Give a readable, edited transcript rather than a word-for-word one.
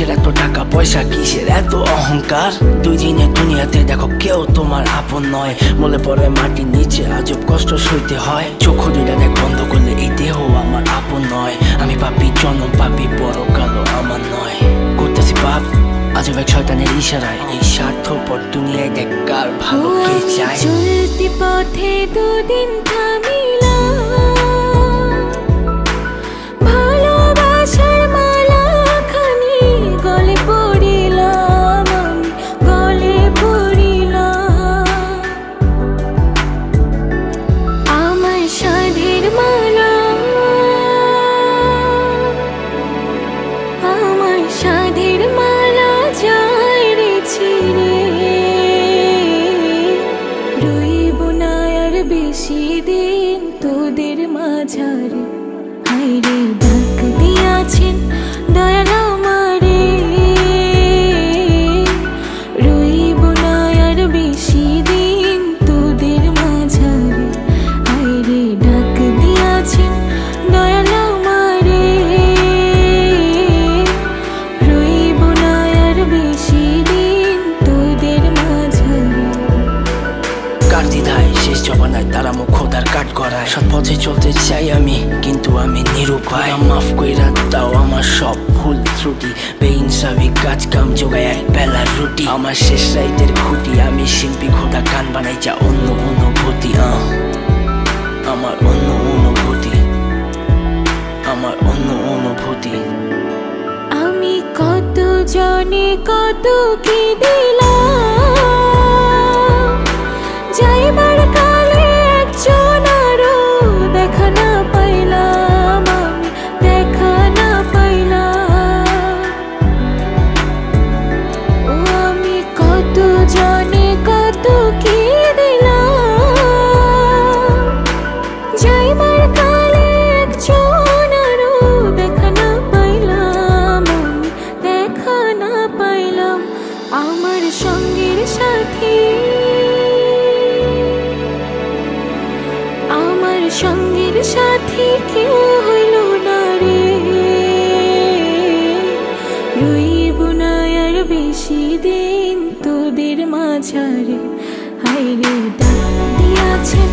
কিসের এত টাকা পয়সা, কিসের এত অহংকার? দুই দিনের দুনিয়াতে দেখো কেউ তোমার আপন নয়। মলে পড়ে মাটির নিচে আজব কষ্ট সইতে হয়। চক্ষু দুইটা দেখ বন্ধ করলে এই দেহ আমার আপন নয়। আমি পাপী জনম পাপী পরকালও আমার নয়। করতেছি পাপ আজব এক শয়তানের ইশারায়। এই স্বার্থপর দুনিয়ায় দেখ কার ভালো কে চায়। চলতি পথে দুদিন থামিলাম, ভালোবাসার মালাখানি গলে পড়িলাম, আমি গলে পড়িলাম। আমার সাধের মালা, আমার সাধের মালা যায় রে ছিঁড়ে। রইব না আর বেশি দিন তোদের মাঝারে। হায়রে ডাক দিয়াছেন দয়াল আমারে। রইব না আর বেশি দিন তোদের মাঝারে। হায়রে ডাক দিয়াছেন দয়াল আমারে। রইব না আর বেশি দিন তোদের মাঝারে। কার দ্বিধায় শেষ জবানায় তারা মুখ খোদার কাট করায়। সৎ পথে চলতে চাই আমি কিন্তু আমি নিরুপায়। মাফ কইরা দাও আমার সব ভুল ত্রুটি। বেইনসাফি কাজ কাম জোগায় এক বেলার রুটি। আমার শেষ রাইতের খুঁটি আমি শিল্পী খোদা গান বানাই যা অন্য অনুভূতি। আমার অন্য অনুভূতি, আমার অন্য অনুভূতি। আমি কত জনে কত কি দিলাম, যাইবার কালে একজন আরো দেখা না পাইলাম, আমি দেখা না পাইলাম। ও আমি কত জনে কত কি দিলাম, যাইবার কালে একজন আরো দেখা না পাইলাম, আমি দেখা না পাইলাম। আমার সঙ্গের সাথী, আমার সঙ্গের সাথী কেউ হইল না রে। রইব না আর বেশি দিন তোদের মাঝারে। হায়রে ডাক দিয়াছেন